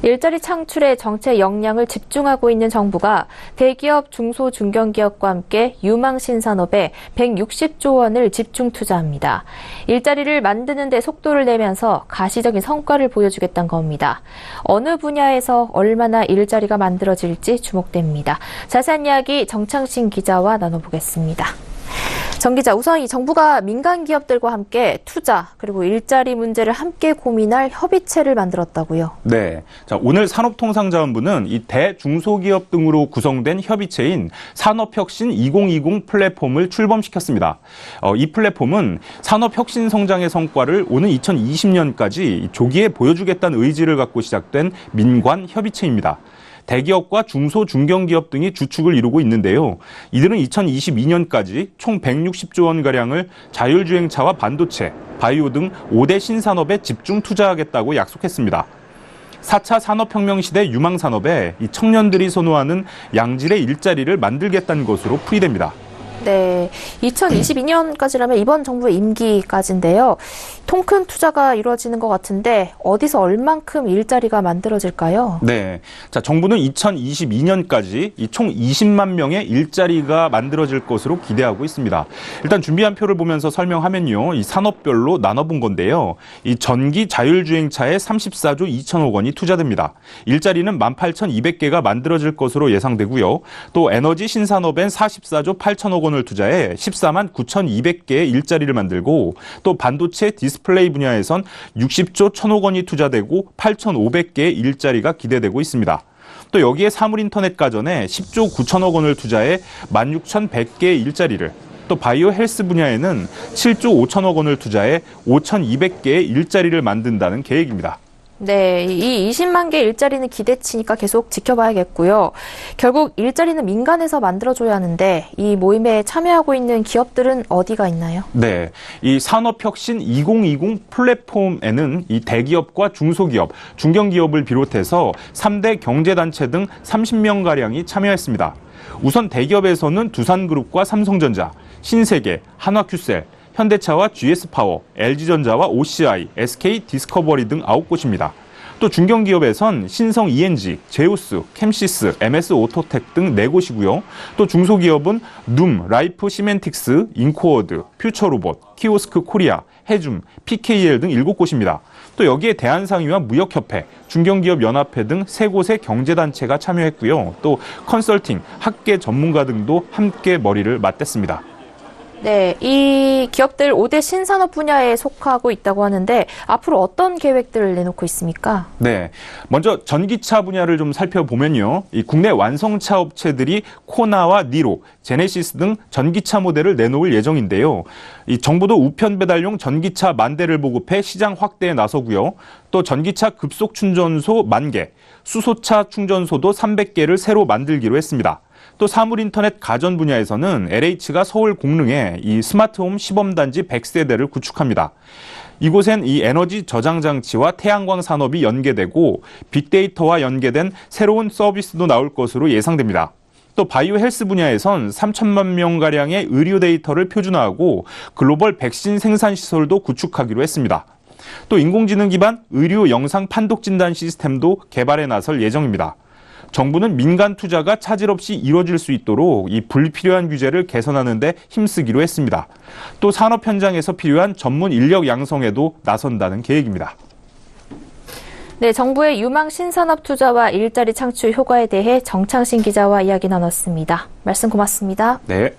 일자리 창출에 정책 역량을 집중하고 있는 정부가 대기업, 중소, 중견기업과 함께 유망 신산업에 160조 원을 집중 투자합니다. 일자리를 만드는 데 속도를 내면서 가시적인 성과를 보여주겠다는 겁니다. 어느 분야에서 얼마나 일자리가 만들어질지 주목됩니다. 자세한 이야기 정창신 기자와 나눠보겠습니다. 정 기자, 우선 이 정부가 민간 기업들과 함께 투자 그리고 일자리 문제를 함께 고민할 협의체를 만들었다고요? 네. 자, 오늘 산업통상자원부는 이 대중소기업 등으로 구성된 협의체인 산업혁신 2020 플랫폼을 출범시켰습니다. 이 플랫폼은 산업혁신 성장의 성과를 오는 2020년까지 조기에 보여주겠다는 의지를 갖고 시작된 민관 협의체입니다. 대기업과 중소, 중견기업 등이 주축을 이루고 있는데요. 이들은 2022년까지 총 160조 원가량을 자율주행차와 반도체, 바이오 등 5대 신산업에 집중 투자하겠다고 약속했습니다. 4차 산업혁명 시대 유망산업에 이 청년들이 선호하는 양질의 일자리를 만들겠다는 것으로 풀이됩니다. 네, 2022년까지라면 이번 정부의 임기까지인데요. 통 큰 투자가 이루어지는 것 같은데 어디서 얼만큼 일자리가 만들어질까요? 네, 자, 정부는 2022년까지 총 20만 명의 일자리가 만들어질 것으로 기대하고 있습니다. 일단 준비한 표를 보면서 설명하면요, 이 산업별로 나눠본 건데요. 이 전기 자율주행차에 34조 2천억 원이 투자됩니다. 일자리는 18,200개가 만들어질 것으로 예상되고요. 또 에너지 신산업엔 44조 8천억 원을 투자해 14만 9,200개의 일자리를 만들고, 또 반도체 디스플레이 분야에선 60조 1천억 원이 투자되고 8,500개의 일자리가 기대되고 있습니다. 또 여기에 사물인터넷 가전에 10조 9천억 원을 투자해 16,100개의 일자리를, 또 바이오 헬스 분야에는 7조 5천억 원을 투자해 5,200개의 일자리를 만든다는 계획입니다. 네, 이 20만 개 일자리는 기대치니까 계속 지켜봐야겠고요. 결국 일자리는 민간에서 만들어줘야 하는데 이 모임에 참여하고 있는 기업들은 어디가 있나요? 네, 이 산업혁신 2020 플랫폼에는 이 대기업과 중소기업, 중견기업을 비롯해서 3대 경제단체 등 30명가량이 참여했습니다. 우선 대기업에서는 두산그룹과 삼성전자, 신세계, 한화큐셀, 현대차와 GS파워, LG전자와 OCI, SK디스커버리 등 9곳입니다. 또 중견기업에선 신성 ENG, 제우스, 캠시스, MS오토텍 등 4곳이고요. 또 중소기업은 눔, 라이프 시멘틱스, 인코어드, 퓨처로봇, 키오스크 코리아, 해줌, PKL 등 7곳입니다. 또 여기에 대한상의와 무역협회, 중견기업 연합회 등 3곳의 경제단체가 참여했고요. 또 컨설팅, 학계 전문가 등도 함께 머리를 맞댔습니다. 네, 이 기업들 5대 신산업 분야에 속하고 있다고 하는데 앞으로 어떤 계획들을 내놓고 있습니까? 네, 먼저 전기차 분야를 좀 살펴보면요. 이 국내 완성차 업체들이 코나와 니로, 제네시스 등 전기차 모델을 내놓을 예정인데요. 이 정부도 우편 배달용 전기차 10,000대를 보급해 시장 확대에 나서고요. 또 전기차 급속 충전소 10,000개, 수소차 충전소도 300개를 새로 만들기로 했습니다. 또 사물인터넷 가전 분야에서는 LH가 서울 공릉에 이 스마트홈 시범단지 100세대를 구축합니다. 이곳엔 이 에너지 저장 장치와 태양광 산업이 연계되고 빅데이터와 연계된 새로운 서비스도 나올 것으로 예상됩니다. 또 바이오 헬스 분야에선 3천만 명가량의 의료 데이터를 표준화하고 글로벌 백신 생산 시설도 구축하기로 했습니다. 또 인공지능 기반 의료 영상 판독 진단 시스템도 개발에 나설 예정입니다. 정부는 민간 투자가 차질 없이 이루어질 수 있도록 이 불필요한 규제를 개선하는 데 힘쓰기로 했습니다. 또 산업 현장에서 필요한 전문 인력 양성에도 나선다는 계획입니다. 네, 정부의 유망 신산업 투자와 일자리 창출 효과에 대해 정창신 기자와 이야기 나눴습니다. 말씀 고맙습니다. 네.